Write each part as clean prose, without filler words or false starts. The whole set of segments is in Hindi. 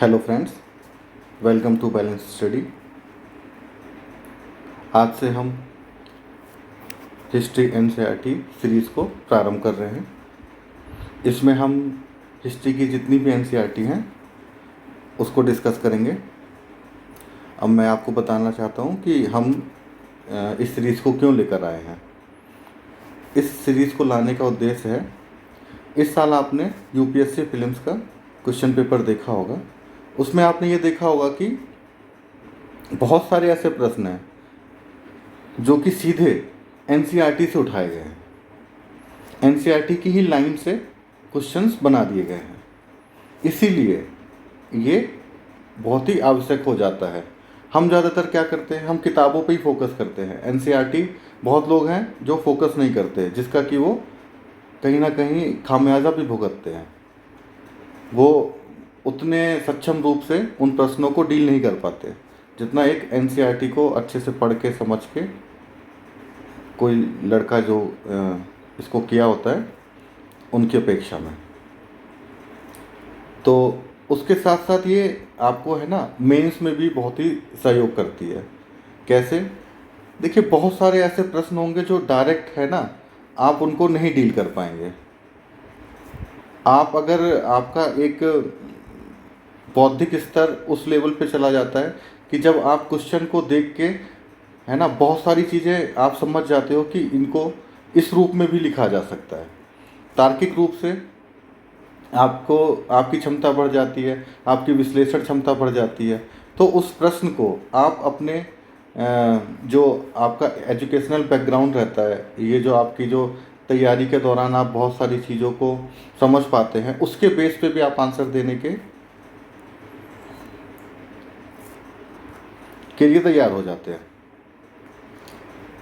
Hello friends, welcome to Balance Study. आज से हम हिस्ट्री एनसीईआरटी सीरीज़ को प्रारंभ कर रहे हैं। इसमें हम हिस्ट्री की जितनी भी एनसीईआरटी हैं उसको डिस्कस करेंगे। अब मैं आपको बताना चाहता हूँ कि हम इस सीरीज़ को क्यों लेकर आए हैं। इस सीरीज़ को लाने का उद्देश्य है, इस साल आपने यूपीएससी प्रीलिम्स का क्वेश्चन पेपर देखा होगा। उसमें आपने ये देखा होगा कि बहुत सारे ऐसे प्रश्न हैं जो कि सीधे एनसीईआरटी से उठाए गए हैं, एनसीईआरटी की ही लाइन से क्वेश्चंस बना दिए गए हैं। इसीलिए ये बहुत ही आवश्यक हो जाता है। हम ज़्यादातर क्या करते हैं, हम किताबों पे ही फोकस करते हैं। एनसीईआरटी बहुत लोग हैं जो फोकस नहीं करते, जिसका कि वो कहीं ना कहीं खामियाजा भी भुगतते हैं। वो उतने सक्षम रूप से उन प्रश्नों को डील नहीं कर पाते जितना एक एनसीईआरटी को अच्छे से पढ़ के समझ के कोई लड़का जो इसको किया होता है उनकी अपेक्षा में। तो उसके साथ साथ ये आपको है ना, मेंस में भी बहुत ही सहयोग करती है। कैसे? देखिए, बहुत सारे ऐसे प्रश्न होंगे जो डायरेक्ट है ना, आप उनको नहीं डील कर पाएंगे। आप अगर आपका एक बौद्धिक स्तर उस लेवल पे चला जाता है कि जब आप क्वेश्चन को देख के है ना, बहुत सारी चीज़ें आप समझ जाते हो कि इनको इस रूप में भी लिखा जा सकता है। तार्किक रूप से आपको आपकी क्षमता बढ़ जाती है, आपकी विश्लेषण क्षमता बढ़ जाती है। तो उस प्रश्न को आप अपने जो आपका एजुकेशनल बैकग्राउंड रहता है, ये जो आपकी जो तैयारी के दौरान आप बहुत सारी चीज़ों को समझ पाते हैं, उसके बेस पे भी आप आंसर देने के लिए तैयार हो जाते हैं।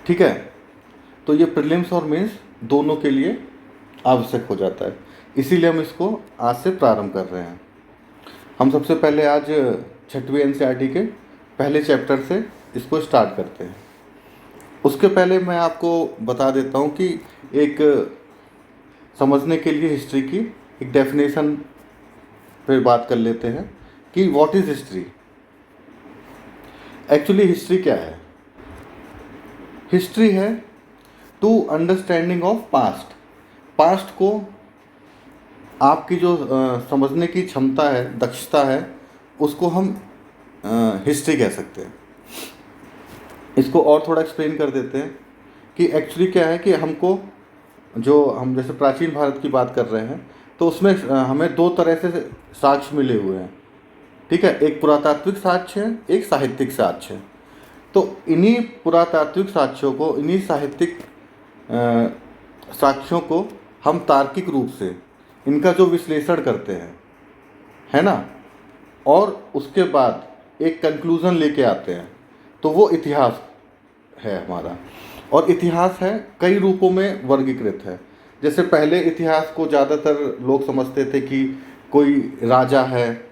ठीक है, तो ये प्रीलिम्स और मेंस दोनों के लिए आवश्यक हो जाता है। इसीलिए हम इसको आज से प्रारंभ कर रहे हैं। हम सबसे पहले आज 6वीं एनसीईआरटी के पहले चैप्टर से इसको स्टार्ट करते हैं। उसके पहले मैं आपको बता देता हूँ कि एक समझने के लिए हिस्ट्री की एक डेफिनेशन पे बात कर लेते हैं कि what is history. Actually history क्या है? हिस्ट्री है to understanding of past. Past को आपकी जो समझने की क्षमता है, दक्षता है, उसको हम हिस्ट्री कह सकते हैं। इसको और थोड़ा एक्सप्लेन कर देते हैं कि एक्चुअली क्या है कि हमको जो हम जैसे प्राचीन भारत की बात कर रहे हैं तो उसमें हमें दो तरह से साक्ष्य मिले हुए हैं। ठीक है, एक पुरातात्विक साक्ष्य है, एक साहित्यिक साक्ष्य है। तो इन्हीं पुरातात्विक साक्ष्यों को, इन्हीं साहित्यिक साक्ष्यों को हम तार्किक रूप से इनका जो विश्लेषण करते हैं, है ना, और उसके बाद एक कंक्लूज़न लेके आते हैं, तो वो इतिहास है हमारा। और इतिहास है कई रूपों में वर्गीकृत है। जैसे पहले इतिहास को ज़्यादातर लोग समझते थे कि कोई राजा है,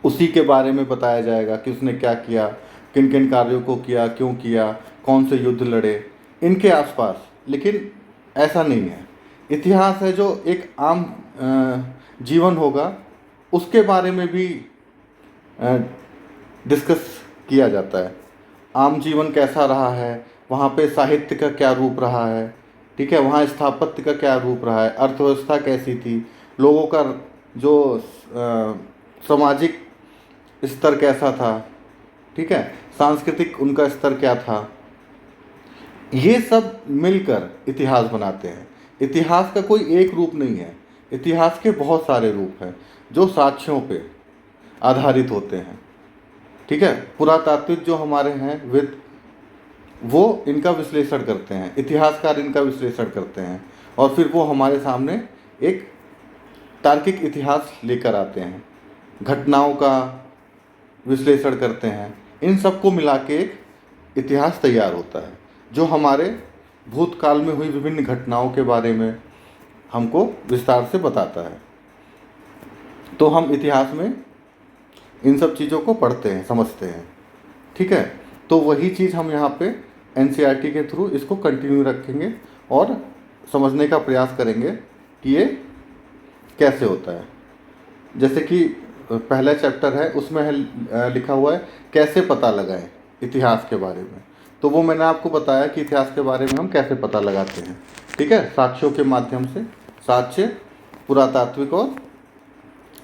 उसी के बारे में बताया जाएगा कि उसने क्या किया, किन किन कार्यों को किया, क्यों किया, कौन से युद्ध लड़े, इनके आसपास। लेकिन ऐसा नहीं है। इतिहास है जो एक आम जीवन होगा, उसके बारे में भी डिस्कस किया जाता है। आम जीवन कैसा रहा है, वहाँ पे साहित्य का क्या रूप रहा है, ठीक है, वहाँ स्थापत्य का क्या रूप रहा है, अर्थव्यवस्था कैसी थी, लोगों का जो सामाजिक स्तर कैसा था, ठीक है, सांस्कृतिक उनका स्तर क्या था, ये सब मिलकर इतिहास बनाते हैं। इतिहास का कोई एक रूप नहीं है, इतिहास के बहुत सारे रूप हैं जो साक्ष्यों पे आधारित होते हैं। ठीक है, पुरातात्विक जो हमारे हैं विद, वो इनका विश्लेषण करते हैं, इतिहासकार इनका विश्लेषण करते हैं, और फिर वो हमारे सामने एक तार्किक इतिहास लेकर आते हैं, घटनाओं का विश्लेषण करते हैं। इन सबको मिला के एक इतिहास तैयार होता है जो हमारे भूतकाल में हुई विभिन्न घटनाओं के बारे में हमको विस्तार से बताता है। तो हम इतिहास में इन सब चीज़ों को पढ़ते हैं, समझते हैं। ठीक है, तो वही चीज़ हम यहाँ पे एनसीईआरटी के थ्रू इसको कंटिन्यू रखेंगे और समझने का प्रयास करेंगे कि ये कैसे होता है। जैसे कि पहला चैप्टर है उसमें है लिखा हुआ है कैसे पता लगाएं इतिहास के बारे में। तो वो मैंने आपको बताया कि इतिहास के बारे में हम कैसे पता लगाते हैं। ठीक है, साक्ष्यों के माध्यम से। साक्ष्य पुरातात्विक और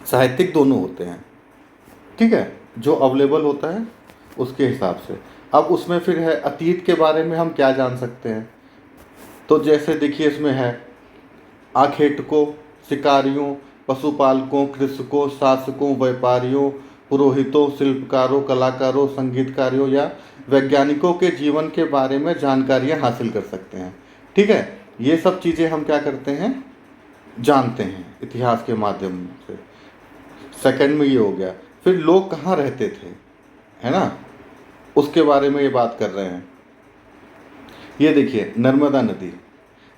साहित्यिक दोनों होते हैं। ठीक है, जो अवेलेबल होता है उसके हिसाब से। अब उसमें फिर है अतीत के बारे में हम क्या जान सकते हैं। तो जैसे देखिए इसमें है आखेटकों, शिकारियों, पशुपालकों, कृषकों, शासकों, व्यापारियों, पुरोहितों, शिल्पकारों, कलाकारों, संगीतकारों या वैज्ञानिकों के जीवन के बारे में जानकारियाँ हासिल कर सकते हैं। ठीक है, ये सब चीज़ें हम क्या करते हैं, जानते हैं इतिहास के माध्यम से। सेकंड में ये हो गया। फिर लोग कहाँ रहते थे, है ना, उसके बारे में ये बात कर रहे हैं। ये देखिए नर्मदा नदी,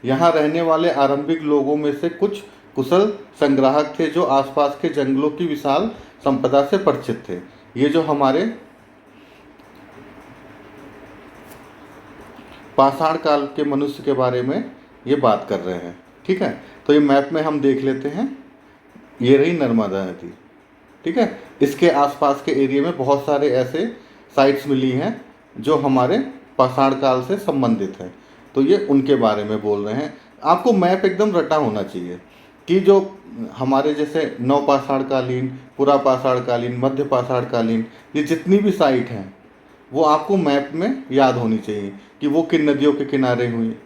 यहाँ रहने वाले आरंभिक लोगों में से कुछ कुशल संग्राहक थे जो आसपास के जंगलों की विशाल संपदा से परिचित थे। ये जो हमारे पाषाण काल के मनुष्य के बारे में ये बात कर रहे हैं। ठीक है, तो ये मैप में हम देख लेते हैं। ये रही नर्मदा नदी। ठीक है, इसके आसपास के एरिया में बहुत सारे ऐसे साइट्स मिली हैं जो हमारे पाषाण काल से संबंधित हैं। तो ये उनके बारे में बोल रहे हैं। आपको मैप एकदम रटा होना चाहिए कि जो हमारे जैसे नवपाषाणकालीन, पुरापाषाणकालीन, मध्य पाषाणकालीन, ये जितनी भी साइट हैं वो आपको मैप में याद होनी चाहिए कि वो किन नदियों के किनारे हुई,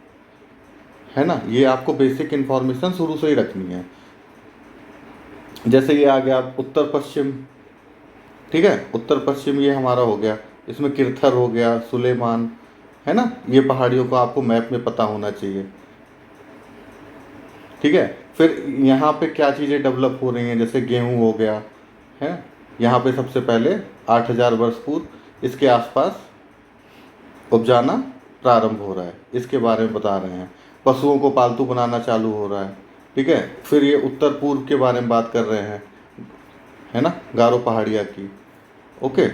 है ना। ये आपको बेसिक इन्फॉर्मेशन शुरू से ही रखनी है। जैसे ये आ गया उत्तर पश्चिम। ठीक है, उत्तर पश्चिम ये हमारा हो गया। इसमें किरथर हो गया, सुलेमान, है ना। ये पहाड़ियों को आपको मैप में पता होना चाहिए। ठीक है, फिर यहाँ पे क्या चीज़ें डेवलप हो रही हैं, जैसे गेहूँ हो गया, है। यहाँ पे सबसे पहले 8000 वर्ष पूर्व इसके आसपास उपजाना प्रारंभ हो रहा है, इसके बारे में बता रहे हैं। पशुओं को पालतू बनाना चालू हो रहा है। ठीक है, फिर ये उत्तर पूर्व के बारे में बात कर रहे हैं, है ना, गारो पहाड़ियाँ की। ओके,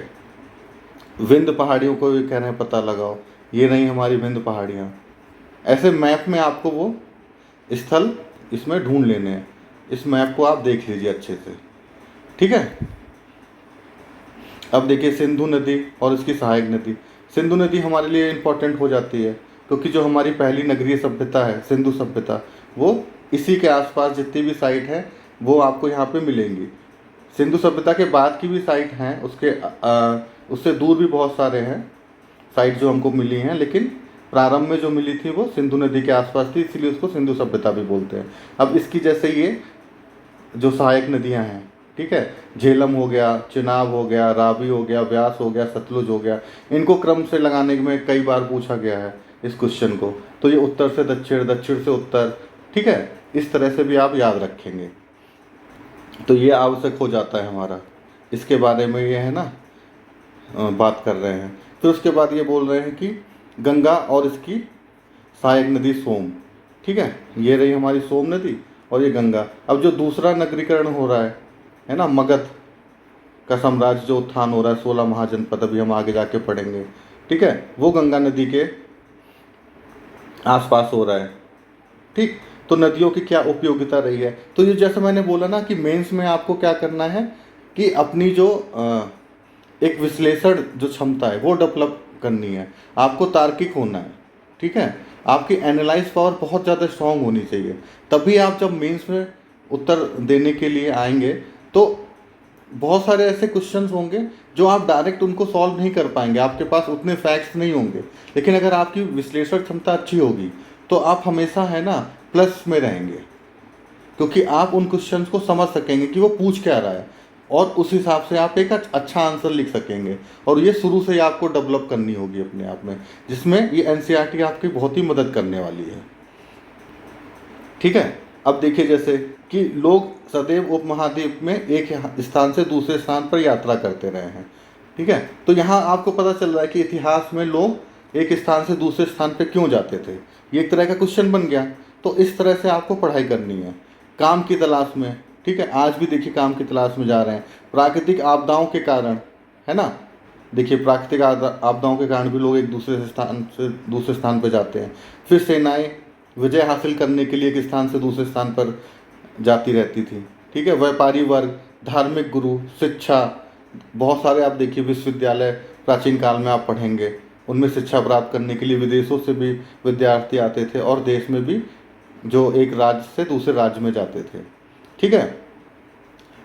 विंध्य पहाड़ियों को भी कह रहे हैं पता लगाओ। ये नहीं हमारी विंध्य पहाड़ियाँ। ऐसे मैप में आपको वो स्थल इसमें ढूंढ लेने हैं। इस मैप को आप देख लीजिए अच्छे से। ठीक है, अब देखिए सिंधु नदी और इसकी सहायक नदी। सिंधु नदी हमारे लिए इम्पोर्टेंट हो जाती है क्योंकि जो हमारी पहली नगरीय सभ्यता है, सिंधु सभ्यता, वो इसी के आसपास जितनी भी साइट है वो आपको यहाँ पे मिलेंगी। सिंधु सभ्यता के बाद की भी साइट हैं, उससे दूर भी बहुत सारे हैं साइट जो हमको मिली हैं, लेकिन प्रारंभ में जो मिली थी वो सिंधु नदी के आसपास थी, इसीलिए उसको सिंधु सभ्यता भी बोलते हैं। अब इसकी जैसे ये जो सहायक नदियाँ हैं, ठीक है, झेलम हो गया, चिनाब हो गया, रावी हो गया, व्यास हो गया, सतलुज हो गया, इनको क्रम से लगाने में कई बार पूछा गया है इस क्वेश्चन को। तो ये उत्तर से दक्षिण, दक्षिण से उत्तर, ठीक है, इस तरह से भी आप याद रखेंगे। तो ये आवश्यक हो जाता है हमारा। इसके बारे में ये है ना बात कर रहे हैं। फिर उसके बाद ये बोल रहे हैं कि गंगा और इसकी सहायक नदी सोम। ठीक है, ये रही हमारी सोम नदी और ये गंगा। अब जो दूसरा नगरीकरण हो रहा है ना, मगध का साम्राज्य जो उत्थान हो रहा है, 16 महाजनपद, अभी हम आगे जाके पढ़ेंगे। ठीक है, वो गंगा नदी के आसपास हो रहा है। ठीक, तो नदियों की क्या उपयोगिता रही है। तो ये जैसे मैंने बोला ना कि मेंस में आपको क्या करना है कि अपनी जो एक विश्लेषण जो क्षमता है वो डेवलप करनी है। आपको तार्किक होना है। ठीक है, आपकी एनालाइज पावर बहुत ज़्यादा स्ट्रांग होनी चाहिए। तभी आप जब मेंस में उत्तर देने के लिए आएंगे तो बहुत सारे ऐसे क्वेश्चंस होंगे जो आप डायरेक्ट उनको सॉल्व नहीं कर पाएंगे, आपके पास उतने फैक्ट्स नहीं होंगे। लेकिन अगर आपकी विश्लेषण क्षमता अच्छी होगी तो आप हमेशा है ना प्लस में रहेंगे, क्योंकि आप उन क्वेश्चंस को समझ सकेंगे कि वो पूछ क्या रहा है और उस हिसाब से आप एक अच्छा आंसर लिख सकेंगे। और ये शुरू से ही आपको डेवलप करनी होगी अपने आप में, जिसमें ये एनसीईआरटी आपकी बहुत ही मदद करने वाली है। ठीक है, अब देखिए जैसे कि लोग सदैव उपमहाद्वीप में एक स्थान से दूसरे स्थान पर यात्रा करते रहे हैं। ठीक है, तो यहाँ आपको पता चल रहा है कि इतिहास में लोग एक स्थान से दूसरे स्थान पर क्यों जाते थे। ये एक तरह का क्वेश्चन बन गया। तो इस तरह से आपको पढ़ाई करनी है। काम की तलाश में, ठीक है, आज भी देखिए काम की तलाश में जा रहे हैं। प्राकृतिक आपदाओं के कारण, है ना, देखिए प्राकृतिक आपदाओं के कारण भी लोग एक दूसरे स्थान से दूसरे स्थान पर जाते हैं। फिर सेनाएं विजय हासिल करने के लिए एक स्थान से दूसरे स्थान पर जाती रहती थी। ठीक है, व्यापारी वर्ग धार्मिक गुरु, शिक्षा, बहुत सारे आप देखिए विश्वविद्यालय प्राचीन काल में आप पढ़ेंगे, उनमें शिक्षा प्राप्त करने के लिए विदेशों से भी विद्यार्थी आते थे और देश में भी जो एक राज्य से दूसरे राज्य में जाते थे। ठीक है,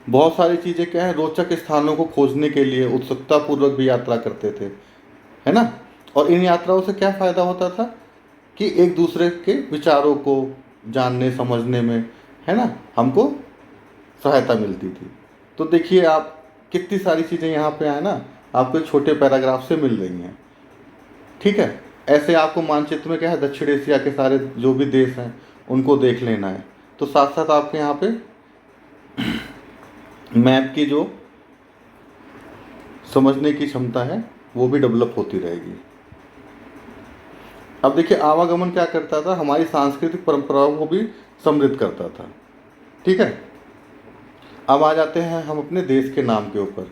बहुत सारी चीज़ें क्या है, रोचक स्थानों को खोजने के लिए उत्सुकतापूर्वक भी यात्रा करते थे, है ना। और इन यात्राओं से क्या फ़ायदा होता था कि एक दूसरे के विचारों को जानने समझने में, है ना, हमको सहायता मिलती थी। तो देखिए आप कितनी सारी चीज़ें यहाँ पे है ना, आपको एक छोटे पैराग्राफ से मिल रही हैं। ठीक है, ऐसे आपको मानचित्र में क्या है, दक्षिण एशिया के सारे जो भी देश हैं उनको देख लेना है। तो साथ साथ आपके यहाँ पे मैप की जो समझने की क्षमता है वो भी डेवलप होती रहेगी। अब देखिए आवागमन क्या करता था, हमारी सांस्कृतिक परंपराओं को भी समृद्ध करता था। ठीक है, अब आ जाते हैं हम अपने देश के नाम के ऊपर,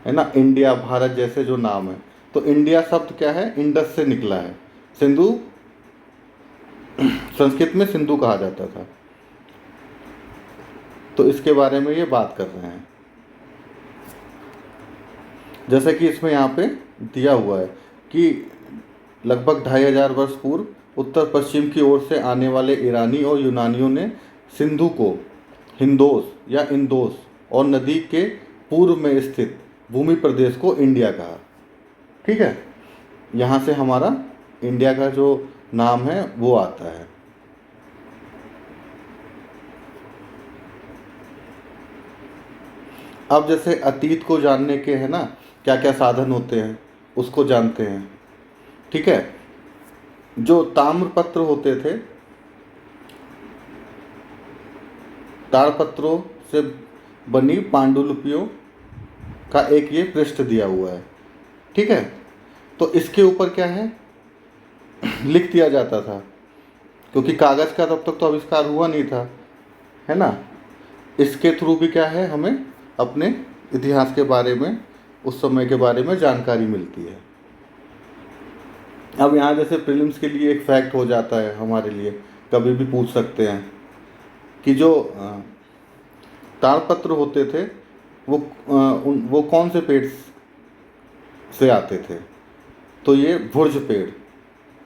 है ना। इंडिया, भारत जैसे जो नाम है, तो इंडिया शब्द क्या है, इंडस से निकला है। सिंधु, संस्कृत में सिंधु कहा जाता था। तो इसके बारे में ये बात कर रहे हैं, जैसे कि इसमें यहाँ पे दिया हुआ है कि लगभग 2500 वर्ष पूर्व उत्तर पश्चिम की ओर से आने वाले ईरानी और यूनानियों ने सिंधु को हिंदोस या इंदोस और नदी के पूर्व में स्थित भूमि प्रदेश को इंडिया कहा। ठीक है, यहाँ से हमारा इंडिया का जो नाम है वो आता है। अब जैसे अतीत को जानने के है ना क्या क्या साधन होते हैं उसको जानते हैं। ठीक है, जो ताम्रपत्र होते थे, ताड़पत्रों से बनी पांडुलिपियों का एक ये पृष्ठ दिया हुआ है। ठीक है, तो इसके ऊपर क्या है, लिख दिया जाता था, क्योंकि कागज़ का तब तक तो आविष्कार हुआ नहीं था, है ना। इसके थ्रू भी क्या है, हमें अपने इतिहास के बारे में, उस समय के बारे में जानकारी मिलती है। अब यहाँ जैसे प्रीलिम्स के लिए एक फैक्ट हो जाता है हमारे लिए, कभी भी पूछ सकते हैं कि जो ताड़पत्र होते थे वो कौन से पेड़ से आते थे, तो ये भुर्ज पेड़,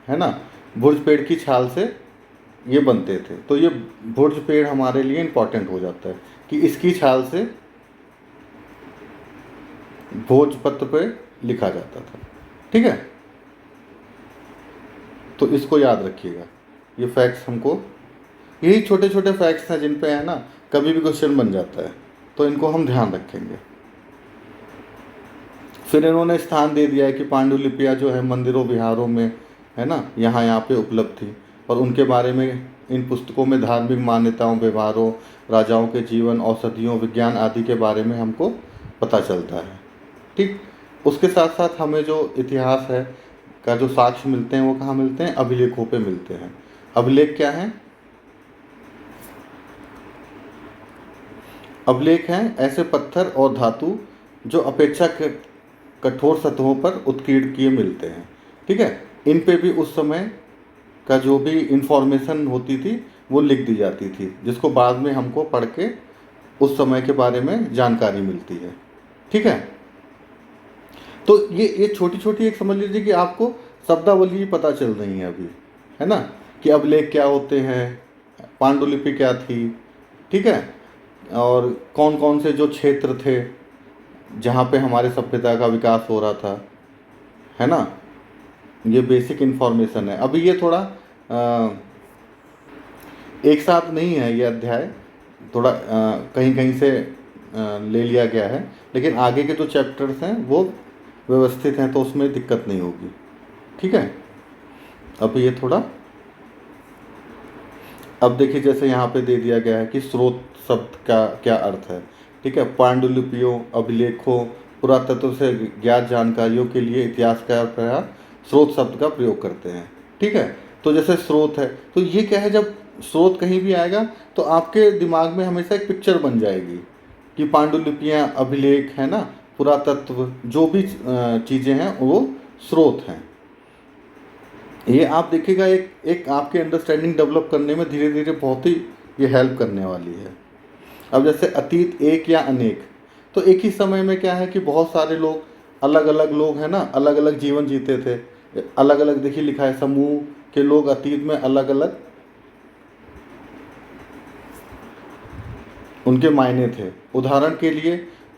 है ना, भुर्ज पेड़ की छाल से ये बनते थे। तो ये भुर्ज पेड़ हमारे लिए इम्पॉर्टेंट हो जाता है कि इसकी छाल से भोजपत्र पे लिखा जाता था। ठीक है, तो इसको याद रखिएगा। ये फैक्ट्स हमको, यही छोटे छोटे फैक्ट्स हैं जिन पे है ना कभी भी क्वेश्चन बन जाता है, तो इनको हम ध्यान रखेंगे। फिर इन्होंने स्थान दे दिया है कि पांडुलिपियाँ जो है मंदिरों विहारों में, है ना, यहाँ पे उपलब्ध थी, और उनके बारे में इन पुस्तकों में धार्मिक मान्यताओं, व्यवहारों, राजाओं के जीवन, औषधियों, विज्ञान आदि के बारे में हमको पता चलता है। ठीक, उसके साथ साथ हमें जो इतिहास है का जो साक्ष्य मिलते हैं वो कहाँ मिलते हैं, अभिलेखों पे मिलते हैं। अभिलेख क्या हैं, अभिलेख हैं ऐसे पत्थर और धातु जो अपेक्षाकृत कठोर सतहों पर उत्कीर्ण किए मिलते हैं। ठीक है, इन पे भी उस समय का जो भी इंफॉर्मेशन होती थी वो लिख दी जाती थी, जिसको बाद में हमको पढ़ के उस समय के बारे में जानकारी मिलती है। ठीक है, तो ये छोटी छोटी एक समझ लीजिए कि आपको शब्दावली पता चल रही है अभी, है ना, कि अभिलेख क्या होते हैं, पांडुलिपि क्या थी। ठीक है, और कौन कौन से जो क्षेत्र थे जहाँ पे हमारे सभ्यता का विकास हो रहा था, है ना, ये बेसिक इन्फॉर्मेशन है। अभी ये थोड़ा एक साथ नहीं है, ये अध्याय थोड़ा कहीं कहीं से ले लिया गया है, लेकिन आगे के जो चैप्टर्स हैं वो व्यवस्थित हैं, तो उसमें दिक्कत नहीं होगी। ठीक है, अब ये थोड़ा, अब देखिए जैसे यहाँ पे दे दिया गया है कि स्रोत शब्द का क्या अर्थ है। ठीक है, पांडुलिपियों, अभिलेखों, पुरातत्व से ज्ञात जानकारियों के लिए इतिहासकार स्रोत शब्द का प्रयोग करते हैं। ठीक है, तो जैसे स्रोत है, तो ये क्या है, जब स्रोत कहीं भी आएगा तो आपके दिमाग में हमेशा एक पिक्चर बन जाएगी कि पांडुलिपियाँ, अभिलेख, है ना, पुरातत्व, जो भी चीज़ें हैं वो स्रोत हैं। ये आप देखिएगा एक आपके अंडरस्टैंडिंग डेवलप करने में धीरे धीरे बहुत ही ये हेल्प करने वाली है। अब जैसे अतीत एक या अनेक, तो एक ही समय में क्या है कि बहुत सारे लोग, अलग अलग लोग हैं ना, अलग अलग जीवन जीते थे, अलग अलग, देखिए लिखा है समूह के लोग अतीत में अलग अलग उनके मायने थे। उदाहरण के लिए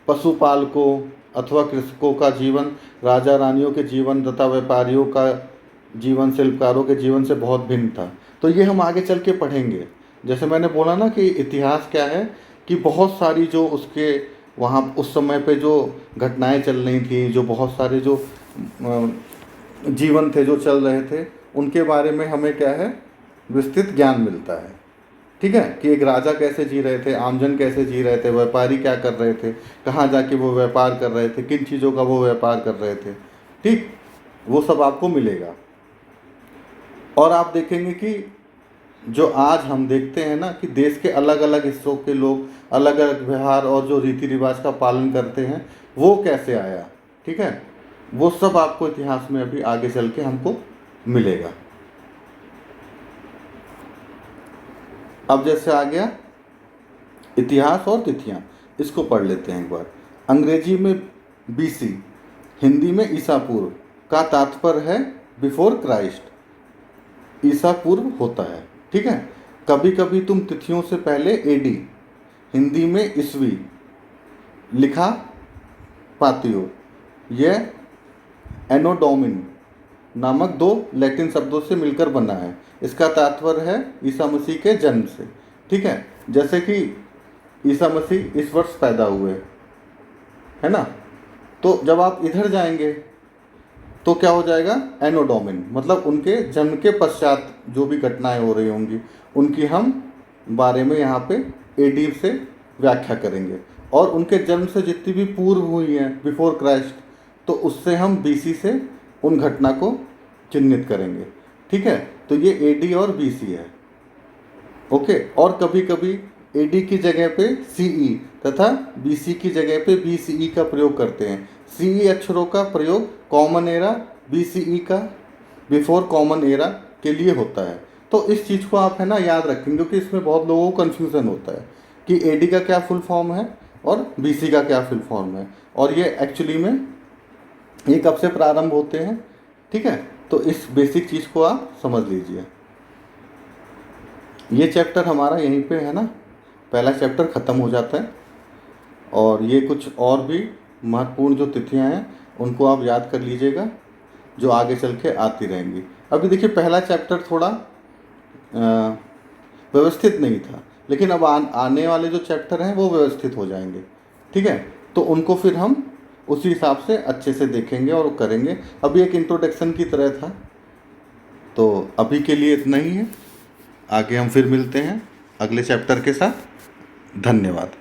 पशुपालकों अथवा कृषकों का जीवन राजा रानियों के जीवन तथा व्यापारियों का जीवन शिल्पकारों के जीवन से बहुत भिन्न था। तो ये हम आगे चल के पढ़ेंगे। जैसे मैंने बोला ना कि इतिहास क्या है कि बहुत सारी जो उसके वहाँ उस समय पे जो घटनाएं चल रही थी, जो बहुत सारे जो जीवन थे जो चल रहे थे, उनके बारे में हमें क्या है विस्तृत ज्ञान मिलता है। ठीक है, कि एक राजा कैसे जी रहे थे, आमजन कैसे जी रहे थे, व्यापारी क्या कर रहे थे, कहाँ जाके वो व्यापार कर रहे थे, किन चीज़ों का वो व्यापार कर रहे थे। ठीक, वो सब आपको मिलेगा। और आप देखेंगे कि जो आज हम देखते हैं ना कि देश के अलग अलग हिस्सों के लोग अलग अलग व्यवहार और जो रीति रिवाज का पालन करते हैं, वो कैसे आया। ठीक है, वो सब आपको इतिहास में अभी आगे चल के हमको मिलेगा। अब जैसे आ गया इतिहास और तिथियां, इसको पढ़ लेते हैं एक बार। अंग्रेजी में BC, हिंदी में ईसा पूर्व का तात्पर्य है बिफोर क्राइस्ट, ईसा पूर्व होता है। ठीक है, कभी कभी तुम तिथियों से पहले AD, हिंदी में ईस्वी लिखा पाती हो। यह एनो डोमिन नामक दो लैटिन शब्दों से मिलकर बना है। इसका तात्पर्य है ईसा मसीह के जन्म से। ठीक है, जैसे कि ईसा मसीह इस वर्ष पैदा हुए, है ना, तो जब आप इधर जाएंगे तो क्या हो जाएगा एनो डोमिन, मतलब उनके जन्म के पश्चात जो भी घटनाएं हो रही होंगी उनकी हम बारे में यहाँ पे AD से व्याख्या करेंगे। और उनके जन्म से जितनी भी पूर्व हुई हैं बिफोर क्राइस्ट, तो उससे हम BC से उन घटना को चिन्हित करेंगे। ठीक है, तो ये AD और BC है। ओके, और कभी कभी AD की जगह पे CE तथा BC की जगह पे BCE का प्रयोग करते हैं। CE अक्षरों का प्रयोग कॉमन एरा, BCE का बिफोर कॉमन एरा के लिए होता है। तो इस चीज़ को आप है ना याद रखेंगे, क्योंकि इसमें बहुत लोगों को कन्फ्यूज़न होता है कि AD का क्या फुल फॉर्म है और BC का क्या फुल फॉर्म है, और ये एक्चुअली में ये कब से प्रारंभ होते हैं। ठीक है, तो इस बेसिक चीज़ को आप समझ लीजिए। ये चैप्टर हमारा यहीं पे है ना, पहला चैप्टर ख़त्म हो जाता है। और ये कुछ और भी महत्वपूर्ण जो तिथियां हैं उनको आप याद कर लीजिएगा, जो आगे चल के आती रहेंगी। अभी देखिए पहला चैप्टर थोड़ा व्यवस्थित नहीं था, लेकिन अब आने वाले जो चैप्टर हैं वो व्यवस्थित हो जाएंगे। ठीक है, तो उनको फिर हम उसी हिसाब से अच्छे से देखेंगे और करेंगे। अभी एक इंट्रोडक्शन की तरह था, तो अभी के लिए इतना ही है। आगे हम फिर मिलते हैं अगले चैप्टर के साथ। धन्यवाद।